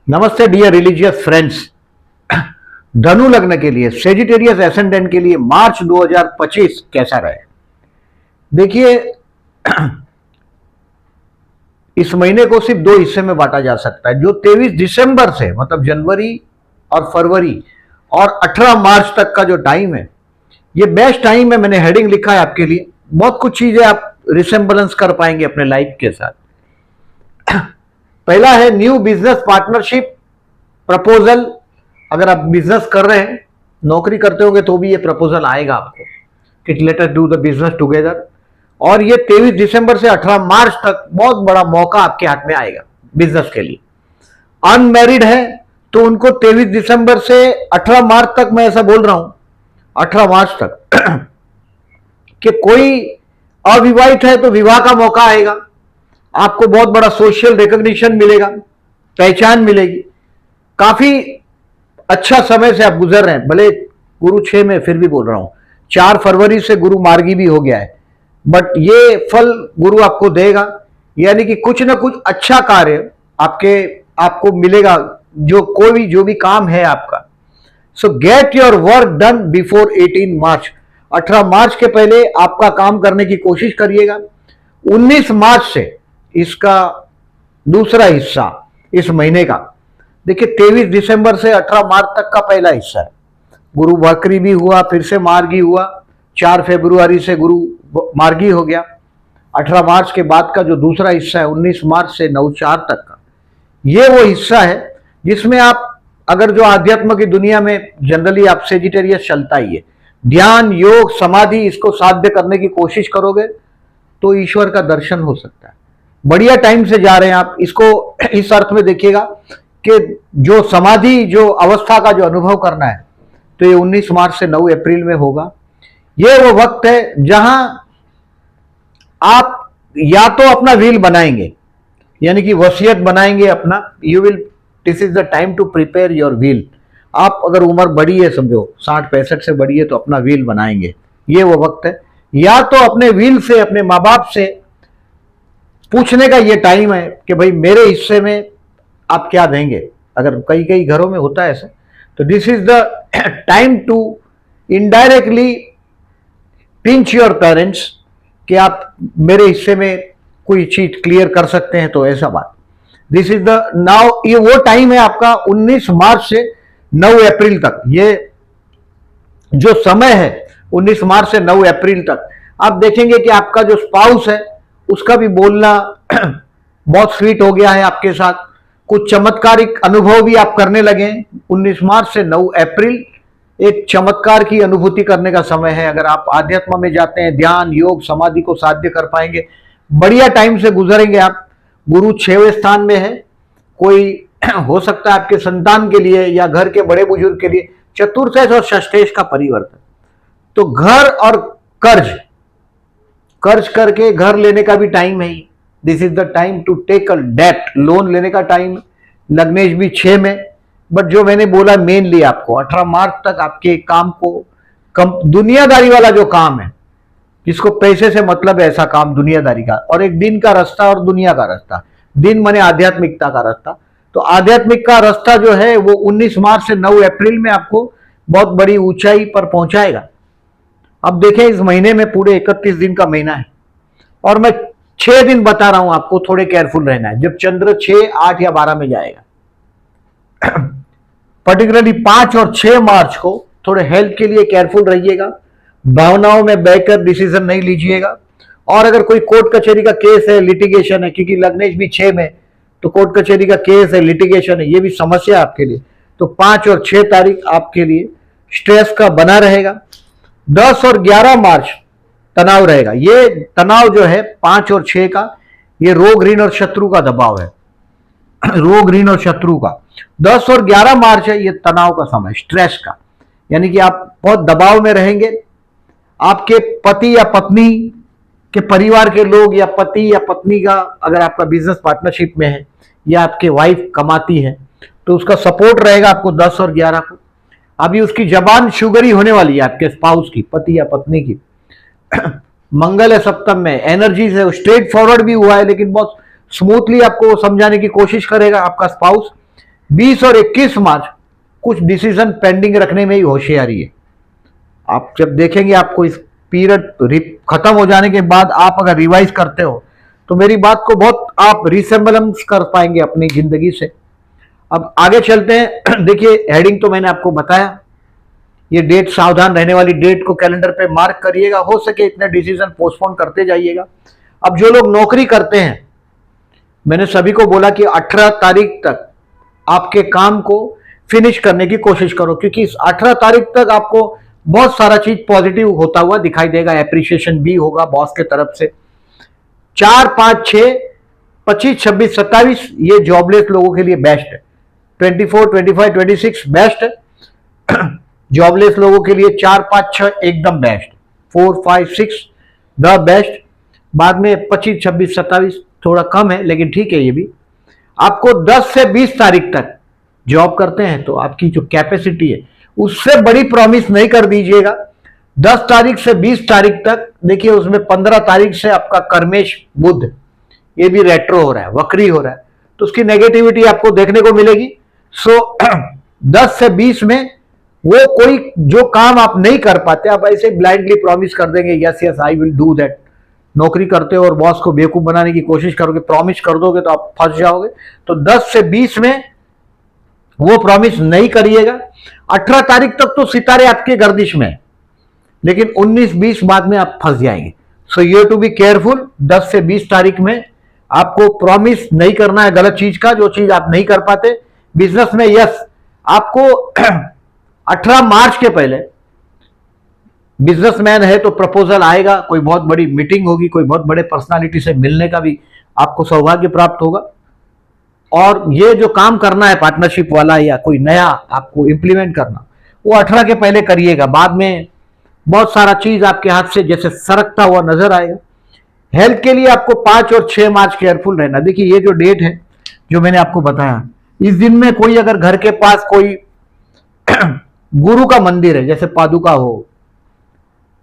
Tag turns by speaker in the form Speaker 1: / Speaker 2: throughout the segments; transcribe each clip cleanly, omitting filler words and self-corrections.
Speaker 1: नमस्ते dear religious friends. धनु लग्न के लिए सेजिटेरियस एसेंडेंट के लिए मार्च 2025 कैसा रहे? देखिए, इस महीने को सिर्फ दो हिस्से में बांटा जा सकता है। जो 23 दिसंबर से मतलब जनवरी और फरवरी और 18 मार्च तक का जो टाइम है, ये बेस्ट टाइम है। मैंने हेडिंग लिखा है आपके लिए। बहुत कुछ चीजें आप रिसेम्बलेंस कर पाएंगे अपने लाइफ के साथ। पहला है न्यू बिजनेस पार्टनरशिप प्रपोजल। अगर आप बिजनेस कर रहे हैं, नौकरी करते होंगे तो भी ये प्रपोजल आएगा आपको कि let us do the business together. और ये 23 दिसंबर से 18 मार्च तक बहुत बड़ा मौका आपके हाथ में आएगा बिजनेस के लिए। अनमैरिड है तो उनको 23 दिसंबर से 18 मार्च तक, मैं ऐसा बोल रहा हूं 18 मार्च तक कि कोई अविवाहित है तो विवाह का मौका आएगा। आपको बहुत बड़ा सोशल रिकॉग्निशन मिलेगा, पहचान मिलेगी। काफी अच्छा समय से आप गुजर रहे हैं। भले गुरु 6 में, फिर भी बोल रहा हूं 4 फरवरी से गुरु मार्गी भी हो गया है, बट ये फल गुरु आपको देगा। यानी कि कुछ ना कुछ अच्छा कार्य आपको मिलेगा, जो भी काम है आपका। सो get your work done before 18 मार्च। 18 मार्च के पहले आपका काम करने की कोशिश करिएगा। 19 मार्च से इसका दूसरा हिस्सा इस महीने का, देखिए 23 दिसंबर से 18 मार्च तक का पहला हिस्सा है। गुरु वक्री भी हुआ, फिर से मार्गी हुआ। 4 फरवरी से गुरु मार्गी हो गया। 18 मार्च के बाद का जो दूसरा हिस्सा है 19 मार्च से 9/4 तक का, ये वो हिस्सा है जिसमें आप, अगर जो आध्यात्म की दुनिया में जनरली आप सेजिटेरियस चलता ही है, ध्यान, योग, समाधि, इसको साध्य करने की कोशिश करोगे तो ईश्वर का दर्शन हो सकता है। बढ़िया टाइम से जा रहे हैं आप। इसको इस अर्थ में देखिएगा कि जो समाधि, जो अवस्था का जो अनुभव करना है, तो ये 19 मार्च से 9 अप्रैल में होगा। ये वो वक्त है जहां आप या तो अपना व्हील बनाएंगे, यानी कि वसीयत बनाएंगे अपना। This is the time to prepare your will. आप अगर उम्र बड़ी है, समझो 60-65 से बड़ी है, तो अपना व्हील बनाएंगे। ये वो वक्त है। या तो अपने व्हील से, अपने माँ बाप से पूछने का ये टाइम है कि भाई मेरे हिस्से में आप क्या देंगे। अगर कई कई घरों में होता है ऐसा, तो this is the time to indirectly pinch your parents कि आप मेरे हिस्से में कोई चीज क्लियर कर सकते हैं। तो ऐसा बात, दिस इज द नाउ, ये वो टाइम है आपका 19 मार्च से 9 अप्रैल तक। ये जो समय है 19 मार्च से 9 अप्रैल तक, आप देखेंगे कि आपका जो स्पाउस है उसका भी बोलना बहुत स्वीट हो गया है आपके साथ। कुछ चमत्कारिक अनुभव भी आप करने लगे। 19 मार्च से 9 अप्रैल एक चमत्कार की अनुभूति करने का समय है। अगर आप आध्यात्म में जाते हैं, ध्यान, योग, समाधि को साध्य कर पाएंगे। बढ़िया टाइम से गुजरेंगे आप। गुरु 6वें स्थान में है। कोई हो सकता है आपके संतान के लिए या घर के बड़े बुजुर्ग के लिए चतुर्थेश और षष्ठेश का परिवर्तन। तो घर और कर्ज करके घर लेने का भी टाइम है। This is the time to take a debt, loan लेने का टाइम। लग्नेश भी 6 में। बट जो मैंने बोला मेनली आपको 18 मार्च तक आपके काम को दुनियादारी वाला जो काम है, जिसको पैसे से मतलब है, ऐसा काम दुनियादारी का, और एक दिन का रास्ता और दुनिया का रास्ता। दिन माने आध्यात्मिकता का रास्ता। तो आध्यात्मिक का रास्ता जो है वो 19 मार्च से 9 अप्रैल में आपको बहुत बड़ी ऊंचाई पर पहुंचाएगा। अब देखें, इस महीने में पूरे 31 दिन का महीना है और मैं 6 दिन बता रहा हूं आपको, थोड़े केयरफुल रहना है। जब चंद्र 6, 8 या 12 में जाएगा, पर्टिकुलरली 5 और 6 मार्च को थोड़े हेल्थ के लिए केयरफुल रहिएगा। भावनाओं में बहकर डिसीजन नहीं लीजिएगा। और अगर कोई कोर्ट कचहरी का केस है, लिटिगेशन है, क्योंकि लग्नेश भी 6 में, तो कोर्ट कचहरी का केस है, लिटिगेशन है, ये भी समस्या आपके लिए। तो 5 और 6 तारीख आपके लिए स्ट्रेस का बना रहेगा। 10 और 11 मार्च तनाव रहेगा। ये तनाव जो है 5 और 6 का, ये रोग, ऋण और शत्रु का दबाव है। रोग, ऋण और शत्रु का 10 और 11 मार्च है, ये तनाव का समय, स्ट्रेस का। यानी कि आप बहुत दबाव में रहेंगे। आपके पति या पत्नी के परिवार के लोग, या पति या पत्नी का, अगर आपका बिजनेस पार्टनरशिप में है या आपके वाइफ कमाती है, तो उसका सपोर्ट रहेगा आपको 10 और 11 को। अभी उसकी जबान शुगरी होने वाली है, आपके स्पाउस की, पति या पत्नी की। मंगल है सप्तम में, एनर्जीज है, स्ट्रेट फॉरवर्ड भी हुआ है, लेकिन बहुत स्मूथली आपको समझाने की कोशिश करेगा आपका स्पाउस। 20 और 21 मार्च कुछ डिसीजन पेंडिंग रखने में ही होशियारी है। आप जब देखेंगे आपको इस पीरियड खत्म हो जाने के बाद आप अगर रिवाइज करते हो तो मेरी बात को बहुत आप रिसेम्बलेंस कर पाएंगे अपनी जिंदगी से। अब आगे चलते हैं। देखिए हेडिंग तो मैंने आपको बताया, ये डेट सावधान रहने वाली डेट को कैलेंडर पे मार्क करिएगा, हो सके इतने डिसीजन पोस्टपोन करते जाइएगा। अब जो लोग नौकरी करते हैं, मैंने सभी को बोला कि 18 तारीख तक आपके काम को फिनिश करने की कोशिश करो, क्योंकि इस 18 तारीख तक आपको बहुत सारा चीज पॉजिटिव होता हुआ दिखाई देगा, एप्रिशिएशन भी होगा बॉस के तरफ से। 4, 5, 6, 25, 26, 27 ये जॉबलेस लोगों के लिए बेस्ट है। 24, 25, 26 बेस्ट है जॉबलेस लोगों के लिए। 4, 5, 6 एकदम बेस्ट, 4, 5, 6 द बेस्ट। बाद में 25, 26, 27 थोड़ा कम है, लेकिन ठीक है ये भी। आपको 10 से 20 तारीख तक जॉब करते हैं तो आपकी जो कैपेसिटी है उससे बड़ी प्रॉमिस नहीं कर दीजिएगा। 10 तारीख से 20 तारीख तक देखिए, उसमें 15 तारीख से आपका कर्मेश बुध ये भी रेट्रो हो रहा है, वक्री हो रहा है, तो उसकी नेगेटिविटी आपको देखने को मिलेगी। सो 10 से 20 में वो कोई जो काम आप नहीं कर पाते, आप ऐसे ब्लाइंडली प्रॉमिस कर देंगे yes yes I will do that. नौकरी करते हो और बॉस को बेवकूफ बनाने की कोशिश करोगे, प्रॉमिस कर दोगे तो आप फंस जाओगे। तो 10 से 20 में वो प्रॉमिस नहीं करिएगा। 18 तारीख तक तो सितारे आपके गर्दिश में है, लेकिन 19-20 बाद में आप फंस जाएंगे। So you to be careful. 10 से 20 तारीख में आपको प्रॉमिस नहीं करना है गलत चीज का, जो चीज आप नहीं कर पाते। बिजनेस में यस आपको 18 मार्च के पहले बिजनेसमैन है तो प्रपोजल आएगा, कोई बहुत बड़ी मीटिंग होगी, कोई बहुत बड़े पर्सनालिटी से मिलने का भी आपको सौभाग्य प्राप्त होगा। और ये जो काम करना है पार्टनरशिप वाला या कोई नया आपको इंप्लीमेंट करना, वो 18 के पहले करिएगा। बाद में बहुत सारा चीज आपके हाथ से जैसे सरकता हुआ नजर आएगा। हेल्थ के लिए आपको 5 और 6 मार्च केयरफुल रहना। देखिए ये जो डेट है जो मैंने आपको बताया, इस दिन में कोई अगर घर के पास कोई गुरु का मंदिर है, जैसे पादुका हो,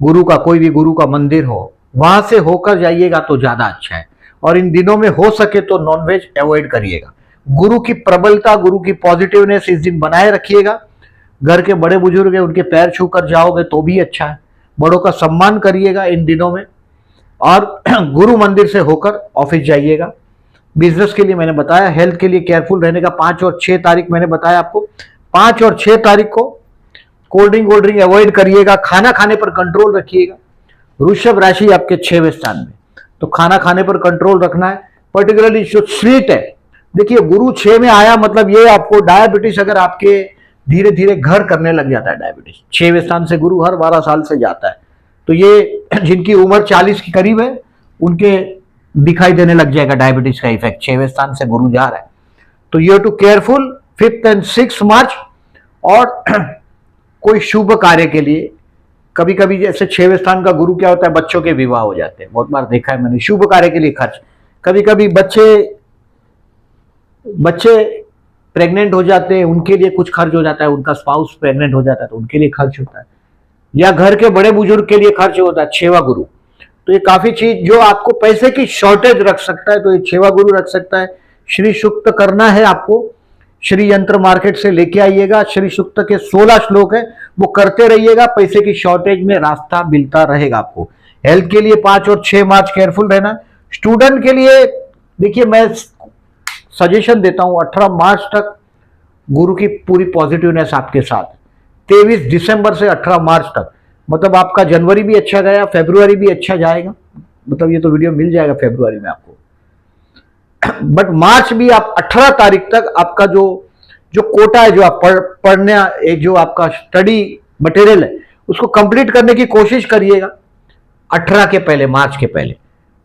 Speaker 1: गुरु का कोई भी गुरु का मंदिर हो, वहां से होकर जाइएगा तो ज्यादा अच्छा है। और इन दिनों में हो सके तो नॉनवेज अवॉइड करिएगा। गुरु की प्रबलता, गुरु की पॉजिटिवनेस इस दिन बनाए रखिएगा। घर के बड़े बुजुर्ग हैं उनके पैर छूकर जाओगे तो भी अच्छा है। बड़ों का सम्मान करिएगा इन दिनों में, और गुरु मंदिर से होकर ऑफिस जाइएगा। बिजनेस के लिए मैंने बताया, हेल्थ के लिए केयरफुल रहने का 5 और 6 तारीख मैंने बताया आपको। 5 और 6 तारीख को कोल्ड ड्रिंक अवॉइड करिएगा, खाना खाने पर कंट्रोल रखिएगा। वृषभ राशि आपके 6वें स्थान में, तो खाना खाने पर कंट्रोल रखना है, पर्टिकुलरली जो स्वीट है। देखिए गुरु 6 में आया मतलब ये आपको डायबिटीज अगर आपके धीरे धीरे घर करने लग जाता है, डायबिटीज 6वें स्थान से गुरु हर 12 साल से जाता है, तो ये जिनकी उम्र 40 के करीब है उनके दिखाई देने लग जाएगा डायबिटीज का इफेक्ट। 6वें स्थान से गुरु जा रहा है, तो यू हैव टू केयरफुल 5 और 6 मार्च। और कोई शुभ कार्य के लिए कभी कभी जैसे 6वें स्थान का गुरु क्या होता है, बच्चों के विवाह हो जाते हैं, बहुत बार देखा है मैंने। शुभ कार्य के लिए खर्च, कभी कभी बच्चे प्रेग्नेंट हो जाते हैं, उनके लिए कुछ खर्च हो जाता है, उनका स्पाउस प्रेग्नेंट हो जाता है तो उनके लिए खर्च होता है, या घर के बड़े बुजुर्ग के लिए खर्च होता है 6वां गुरु। तो ये काफी चीज जो आपको पैसे की शॉर्टेज रख सकता है, तो ये 6वां गुरु रख सकता है। श्री सूक्त करना है आपको, श्री यंत्र मार्केट से लेके आइएगा। श्री सूक्त के 16 श्लोक है, वो करते रहिएगा, पैसे की शॉर्टेज में रास्ता मिलता रहेगा आपको। हेल्थ के लिए 5 और 6 मार्च केयरफुल रहना। स्टूडेंट के लिए देखिए मैं सजेशन देता हूं 18 मार्च तक गुरु की पूरी पॉजिटिवनेस आपके साथ। 23 दिसंबर से 18 मार्च तक, मतलब आपका जनवरी भी अच्छा गया, फरवरी भी अच्छा जाएगा, मतलब ये तो वीडियो मिल जाएगा फरवरी में आपको। बट मार्च भी आप 18 तारीख तक आपका जो कोटा है, जो आप पढ़ने जो आपका स्टडी मटेरियल है उसको कंप्लीट करने की कोशिश करिएगा 18 के पहले, मार्च के पहले।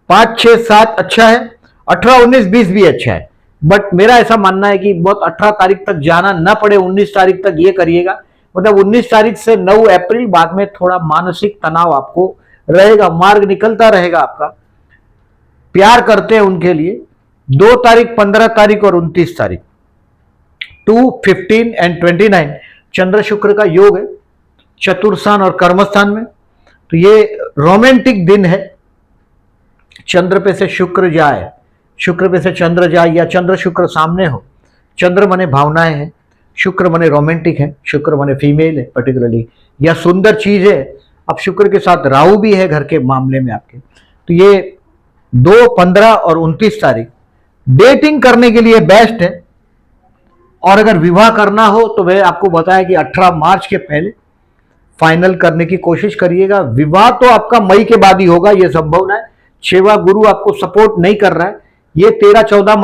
Speaker 1: 5, 6, 7 अच्छा है, 18, 19, 20 भी अच्छा है। बट मेरा ऐसा मानना है कि बहुत 18 तारीख तक जाना ना पड़े, 19 तारीख तक ये करिएगा। मतलब 19 तारीख से 9 अप्रैल बाद में थोड़ा मानसिक तनाव आपको रहेगा, मार्ग निकलता रहेगा आपका। प्यार करते हैं उनके लिए 2 तारीख, 15 तारीख और 29 तारीख 2, 15 एंड 29 चंद्र शुक्र का योग है चतुर्थस्थान और कर्मस्थान में। तो ये रोमांटिक दिन है। चंद्र पे से शुक्र जाए, शुक्र पे से चंद्र जाए, या चंद्र शुक्र सामने हो चंद्र माने भावनाएं हैं, शुक्र माने रोमांटिक है, शुक्र माने फीमेल है पर्टिकुलरली, या सुंदर चीज है। अब शुक्र के साथ राहु भी है घर के मामले में आपके। तो ये 2, 15 और 29 तारीख डेटिंग करने के लिए बेस्ट है। और अगर विवाह करना हो तो मैं आपको बताया कि 18 मार्च के पहले फाइनल करने की कोशिश करिएगा। विवाह तो आपका मई के बाद ही होगा, यह संभावना है। 6वां गुरु आपको सपोर्ट नहीं कर रहा है। ये 14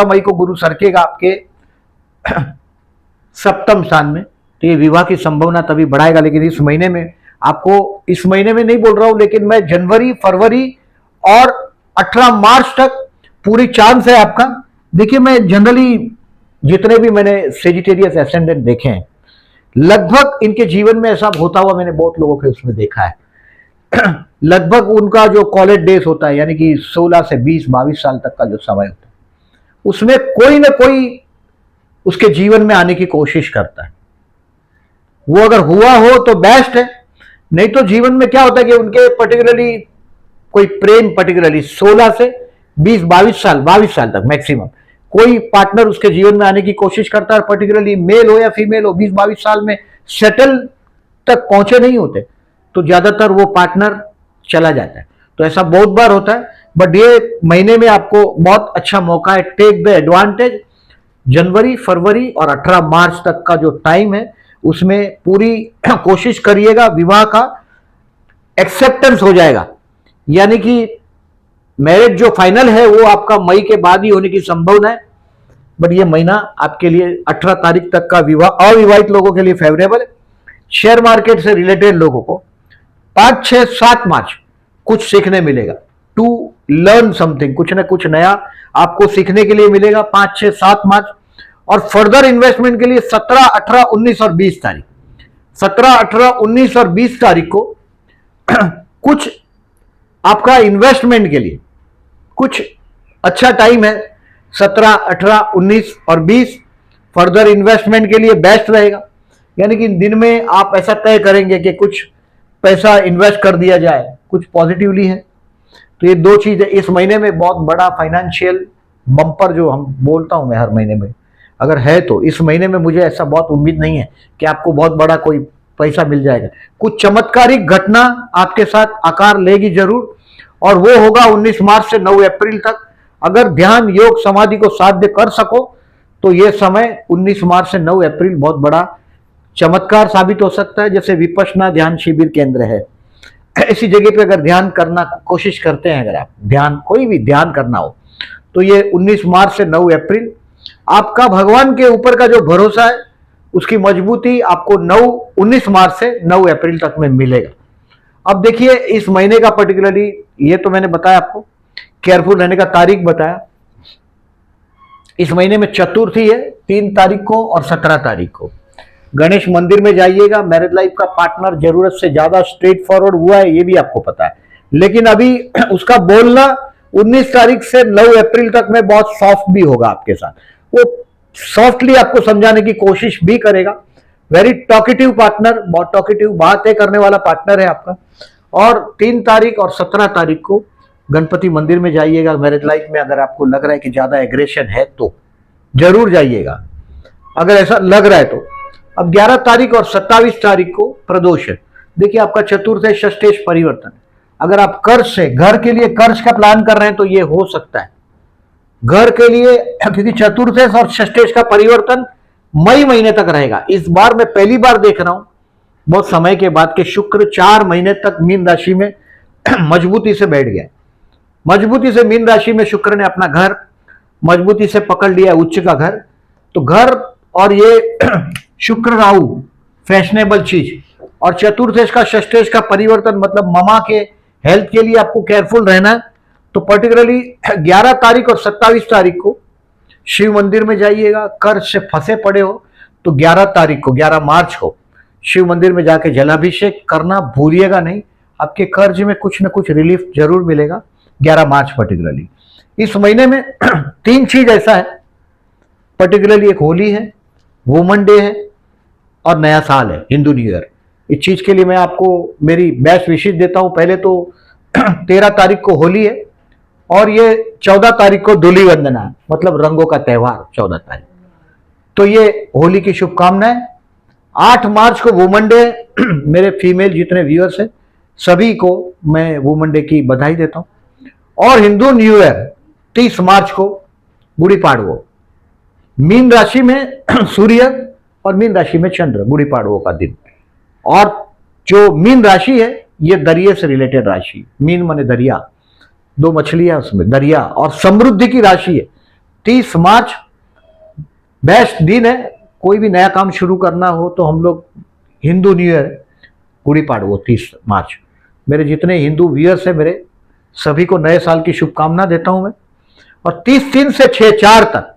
Speaker 1: मई को गुरु सरकेगा आपके सप्तम स्थान में, तो ये विवाह की संभावना तभी बढ़ाएगा। लेकिन इस महीने में आपको, इस महीने में नहीं बोल रहा हूं, लेकिन मैं जनवरी, फरवरी और 18 मार्च तक पूरी चांस है आपका। देखिए, मैं जनरली जितने भी मैंने सेजिटेरियस एसेंडेंट देखे हैं, लगभग इनके जीवन में ऐसा होता हुआ मैंने बहुत लोगों के उसमें देखा है। लगभग उनका जो कॉलेज डेज होता है, यानी कि 16 से 20-22 साल तक का जो समय होता है, उसमें कोई ना कोई उसके जीवन में आने की कोशिश करता है। वो अगर हुआ हो तो बेस्ट है, नहीं तो जीवन में क्या होता है कि उनके पर्टिकुलरली कोई प्रेम, पर्टिकुलरली 16 से 22 साल तक मैक्सिमम कोई पार्टनर उसके जीवन में आने की कोशिश करता है। पर्टिकुलरली मेल हो या फीमेल हो, 20-22 साल में सेटल तक पहुंचे नहीं होते, तो ज्यादातर वो पार्टनर चला जाता है। तो ऐसा बहुत बार होता है। बट ये महीने में आपको बहुत अच्छा मौका है, टेक द एडवांटेज। जनवरी, फरवरी और 18 मार्च तक का जो टाइम है, उसमें पूरी कोशिश करिएगा। विवाह का एक्सेप्टेंस हो जाएगा, यानी कि मैरिज जो फाइनल है वो आपका मई के बाद ही होने की संभावना है। बट ये महीना आपके लिए 18 तारीख तक का विवाह, अविवाहित लोगों के लिए फेवरेबल है। शेयर मार्केट से रिलेटेड लोगों को 5, 6, 7 मार्च कुछ सीखने मिलेगा, टू लर्न समथिंग, कुछ ना कुछ नया आपको सीखने के लिए मिलेगा 5, 6, 7 मार्च। और फर्दर इन्वेस्टमेंट के लिए 17, 18, 19 और 20 तारीख, 17, 18, 19 और 20 तारीख को कुछ आपका इन्वेस्टमेंट के लिए कुछ अच्छा टाइम है। 17, 18, 19 और 20 फर्दर इन्वेस्टमेंट के लिए बेस्ट रहेगा। यानी कि दिन में आप ऐसा तय करेंगे कि कुछ पैसा इन्वेस्ट कर दिया जाए, कुछ पॉजिटिवली है। तो ये 2 चीजें इस महीने में बहुत बड़ा फाइनेंशियल बम्पर, जो हम बोलता हूं मैं हर महीने में, अगर है तो इस महीने में मुझे ऐसा बहुत उम्मीद नहीं है कि आपको बहुत बड़ा कोई पैसा मिल जाएगा। कुछ चमत्कारिक घटना आपके साथ आकार लेगी जरूर, और वो होगा 19 मार्च से 9 अप्रैल तक। अगर ध्यान, योग, समाधि को साध्य कर सको तो ये समय 19 मार्च से 9 अप्रैल बहुत बड़ा चमत्कार साबित हो सकता है। जैसे विपश्यना ध्यान शिविर केंद्र है, ऐसी जगह पे अगर ध्यान करना कोशिश करते हैं, अगर आप ध्यान, कोई भी ध्यान करना हो, तो ये 19 मार्च से 9 अप्रैल आपका भगवान के ऊपर का जो भरोसा है, उसकी मजबूती आपको 19 मार्च से 9 अप्रैल तक में मिलेगा। अब देखिए, इस महीने का पर्टिकुलरली, ये तो मैंने बताया आपको, केयरफुल रहने का तारीख बताया। इस महीने में चतुर्थी है 3 तारीख को और 17 तारीख को। गणेश मंदिर में जाइएगा। मैरिज लाइफ का पार्टनर जरूरत से ज्यादा स्ट्रेट फॉरवर्ड हुआ है, ये भी आपको पता है, लेकिन अभी उसका बोलना 19 तारीख से 9 अप्रैल तक में बहुत सॉफ्ट भी होगा आपके साथ। वो सॉफ्टली आपको समझाने की कोशिश भी करेगा। वेरी टॉकेटिव पार्टनर, बहुत टॉकेटिव, बातें करने वाला पार्टनर है आपका। और 3 तारीख और 17 तारीख को गणपति मंदिर में जाइएगा। मैरिज लाइफ में अगर आपको लग रहा है कि ज्यादा एग्रेशन है तो जरूर जाइएगा, अगर ऐसा लग रहा है तो। अब 11 तारीख और 27 तारीख को प्रदोष है। देखिए, आपका चतुर्थ है, षष्ठेश परिवर्तन। अगर आप कर्ज से, घर के लिए कर्ज का प्लान कर रहे हैं तो ये हो सकता है घर के लिए, क्योंकि चतुर्थेश और षष्ठेश का परिवर्तन मई महीने तक रहेगा। इस बार मैं पहली बार देख रहा हूं बहुत समय के बाद कि शुक्र 4 महीने तक मीन राशि में मजबूती से बैठ गया। मजबूती से मीन राशि में शुक्र ने अपना घर मजबूती से पकड़ लिया, उच्च का घर। तो घर और ये शुक्र राहु फैशनेबल चीज, और चतुर्थेश का षष्ठेश का परिवर्तन, मतलब ममा के हेल्थ के लिए आपको केयरफुल रहना है। तो पर्टिकुलरली 11 तारीख और 27 तारीख को शिव मंदिर में जाइएगा। कर्ज से फंसे पड़े हो तो 11 तारीख को, 11 मार्च को शिव मंदिर में जाके जलाभिषेक करना भूलिएगा नहीं। आपके कर्ज में कुछ ना कुछ रिलीफ जरूर मिलेगा 11 मार्च पर्टिकुलरली। इस महीने में 3 चीज ऐसा है पर्टिकुलरली, एक होली है, वुमन डे है और नया साल है, हिंदू न्यू ईयर। इस चीज के लिए मैं आपको मेरी बेस्ट विशेष देता हूं। पहले तो 13 तारीख को होली है और ये 14 तारीख को धूली वंदना है, मतलब रंगों का त्योहार 14 तारीख। तो ये होली की शुभकामनाएं। 8 मार्च को वुमेन डे, मेरे फीमेल जितने व्यूअर्स हैं सभी को मैं वुमेन डे की बधाई देता हूं। और हिंदू न्यू ईयर 30 मार्च को गुड़ी पाड़वो। मीन राशि में सूर्य और मीन राशि में चंद्र, गुड़ी पाड़वो का दिन। और जो मीन राशि है ये दरिया से रिलेटेड राशि, मीन माने दरिया, 2 मछलियां उसमें, दरिया और समृद्धि की राशि है। 30 मार्च बेस्ट दिन है, कोई भी नया काम शुरू करना हो तो हम लोग हिंदू न्यू ईयर गुड़ी पाड़वो 30 मार्च। मेरे जितने हिंदू व्यूअर्स हैं मेरे सभी को नए साल की शुभकामना देता हूं मैं। और 30 से 6/4 तक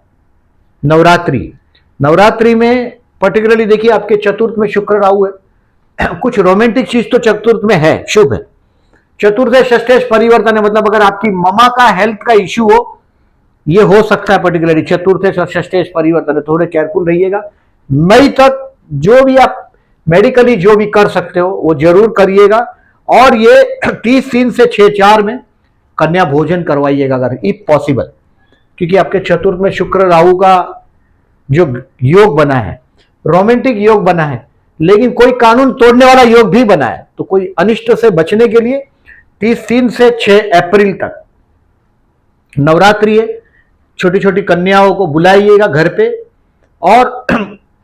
Speaker 1: नवरात्रि। नवरात्रि में पर्टिकुलरली देखिए आपके चतुर्थ में शुक्र राहु है, कुछ रोमांटिक चीज तो चतुर्थ में है, शुभ है। चतुर्थ षष्ठेश परिवर्तन है, मतलब अगर आपकी ममा का हेल्थ का इश्यू हो, ये हो सकता है पर्टिकुलरली चतुर्थ षष्ठेश परिवर्तन है, थोड़े केयरफुल रहिएगा। मई तक जो भी आप मेडिकली जो भी कर सकते हो वो जरूर करिएगा। और ये 30 से 6/4 में कन्या भोजन करवाइएगा अगर इफ पॉसिबल, क्योंकि आपके चतुर्थ में शुक्र राहु का जो योग बना है, रोमांटिक योग बना है, लेकिन कोई कानून तोड़ने वाला योग भी बना है। तो कोई अनिष्ट से बचने के लिए 30 से 6 अप्रैल तक नवरात्रि है। छोटी छोटी कन्याओं को बुलाइएगा घर पे और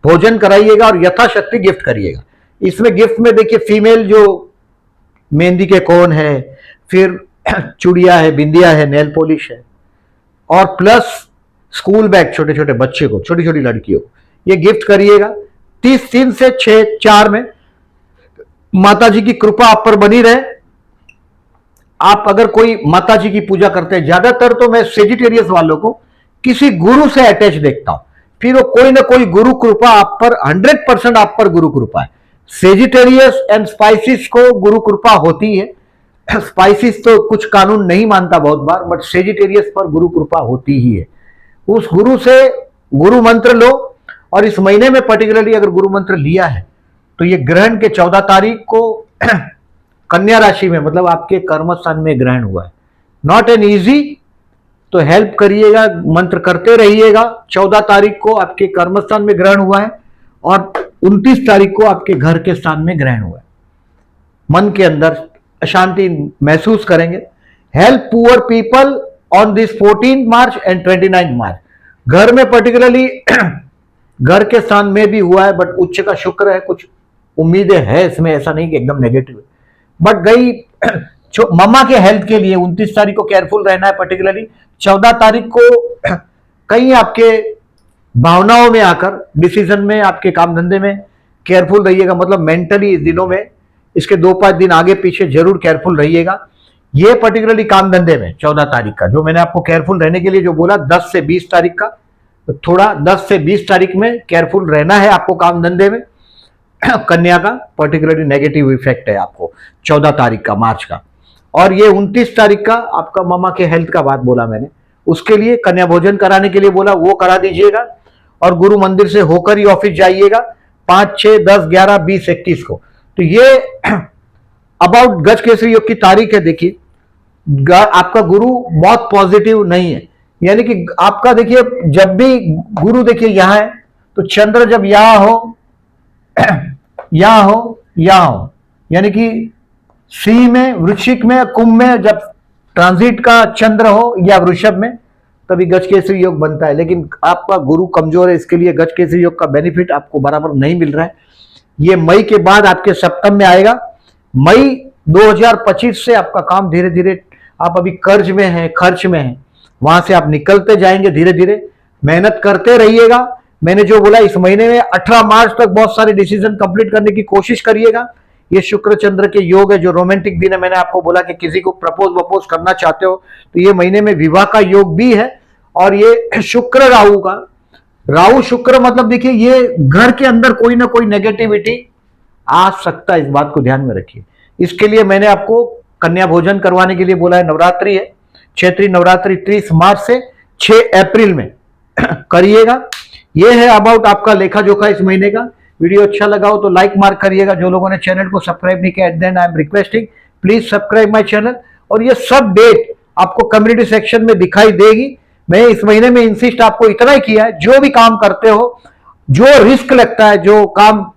Speaker 1: भोजन कराइएगा और यथाशक्ति गिफ्ट करिएगा। इसमें गिफ्ट में देखिए फीमेल जो मेहंदी के कोन है, फिर चूड़िया है, बिंदिया है, नेल पॉलिश है, और प्लस स्कूल बैग छोटे छोटे बच्चे को, छोटी छोटी लड़कियों को ये गिफ्ट करिएगा। 30 से 6/4 में माता जी की कृपा आप पर बनी रहे। आप अगर कोई माता जी की पूजा करते हैं, ज्यादातर तो मैं सेजिटेरियस वालों को किसी गुरु से अटैच देखता हूं, फिर वो कोई ना कोई गुरु कृपा आप पर 100% आप पर गुरु कृपा है। सेजिटेरियस एंड स्पाइसिस को गुरु कृपा होती है। स्पाइसिस तो कुछ कानून नहीं मानता बहुत बार, बट सेजिटेरियस पर गुरु कृपा होती ही है। उस गुरु से गुरु मंत्र लो, और इस महीने में पर्टिकुलरली अगर गुरु मंत्र लिया है तो ये ग्रहण के 14 तारीख को कन्या राशि में, मतलब आपके कर्मस्थान में ग्रहण हुआ है। नॉट एन इजी, तो हेल्प करिएगा, मंत्र करते रहिएगा। 14 तारीख को आपके कर्मस्थान में ग्रहण हुआ है और 29 तारीख को आपके घर के स्थान में ग्रहण हुआ है। मन के अंदर अशांति महसूस करेंगे। Help poor people on this 14 March and 29 मार्च। घर में पर्टिकुलरली घर के स्थान में भी हुआ है, बट उच्च का शुक्र है, कुछ उम्मीदें है इसमें, ऐसा नहीं कि एकदम नेगेटिव है। बट गई मम्मा के हेल्थ के लिए 29 तारीख को केयरफुल रहना है। पर्टिकुलरली 14 तारीख को कहीं आपके भावनाओं में आकर डिसीजन में, आपके काम धंधे में केयरफुल रहिएगा, मतलब मेंटली इस दिनों में, इसके 2-5 दिन आगे पीछे जरूर केयरफुल रहिएगा। ये पर्टिकुलरली काम धंधे में 14 तारीख का जो मैंने आपको केयरफुल रहने के लिए जो बोला, 10 से 20 तारीख का, तो थोड़ा 10 से 20 तारीख में केयरफुल रहना है आपको काम धंधे में। कन्या का पर्टिकुलरली नेगेटिव इफेक्ट है आपको 14 तारीख का मार्च का। और ये 29 तारीख का आपका मामा के हेल्थ का बात बोला मैंने, उसके लिए कन्या भोजन कराने के लिए बोला, वो करा दीजिएगा। और गुरु मंदिर से होकर ही ऑफिस जाइएगा 5, 6, 10, 11, 20, 21 को। तो ये अबाउट गज केसरी योग की तारीख है। देखिए आपका गुरु बहुत पॉजिटिव नहीं है, यानी कि आपका देखिए जब भी गुरु देखिए यहां है तो चंद्र जब यहां हो यहां हो यहां हो, यानी कि सिंह में, वृश्चिक में, कुंभ में जब ट्रांजिट का चंद्र हो या वृषभ में, तभी गज केसरी योग बनता है। लेकिन आपका गुरु कमजोर है, इसके लिए गज केसरी योग का बेनिफिट आपको बराबर नहीं मिल रहा है। ये मई के बाद आपके सप्तम में आएगा। मई 2025 से आपका काम धीरे धीरे, आप अभी कर्ज में हैं, खर्च में हैं, वहां से आप निकलते जाएंगे धीरे धीरे। मेहनत करते रहिएगा। मैंने जो बोला इस महीने में 18 मार्च तक बहुत सारे डिसीजन कंप्लीट करने की कोशिश करिएगा। ये शुक्र चंद्र के योग है जो रोमांटिक दिन है। मैंने आपको बोला कि किसी को प्रपोज करना चाहते हो तो ये महीने में विवाह का योग भी है। और ये शुक्र राहु का, राहु शुक्र मतलब देखिए ये घर के अंदर कोई ना कोई नेगेटिविटी आ सकता है, इस बात को ध्यान में रखिए। इसके लिए मैंने आपको कन्या भोजन करवाने के लिए बोला है। नवरात्रि है, क्षेत्रीय नवरात्रि 30 मार्च से 6 अप्रैल में करिएगा। ये है अबाउट आपका लेखा जोखा इस महीने का। वीडियो अच्छा लगा हो तो लाइक मार्क करिएगा। जो लोगों ने चैनल को सब्सक्राइब नहीं किया, at the and I am requesting please subscribe my channel. और ये सब डेट आपको कम्युनिटी सेक्शन में दिखाई देगी। मैं इस महीने में इंसिस्ट आपको इतना ही किया है, जो भी काम करते हो जो रिस्क लगता है, जो काम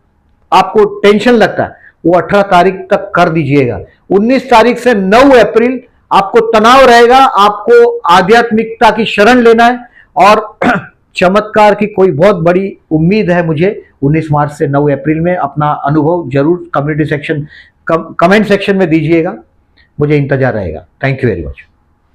Speaker 1: आपको टेंशन लगता है, वो 18 तारीख तक कर दीजिएगा। 19 तारीख से 9 अप्रैल आपको तनाव रहेगा, आपको आध्यात्मिकता की शरण लेना है और चमत्कार की कोई बहुत बड़ी उम्मीद है मुझे। 19 मार्च से 9 अप्रैल में अपना अनुभव जरूर कम्युनिटी सेक्शन कमेंट सेक्शन में दीजिएगा, मुझे इंतजार रहेगा। Thank you very much.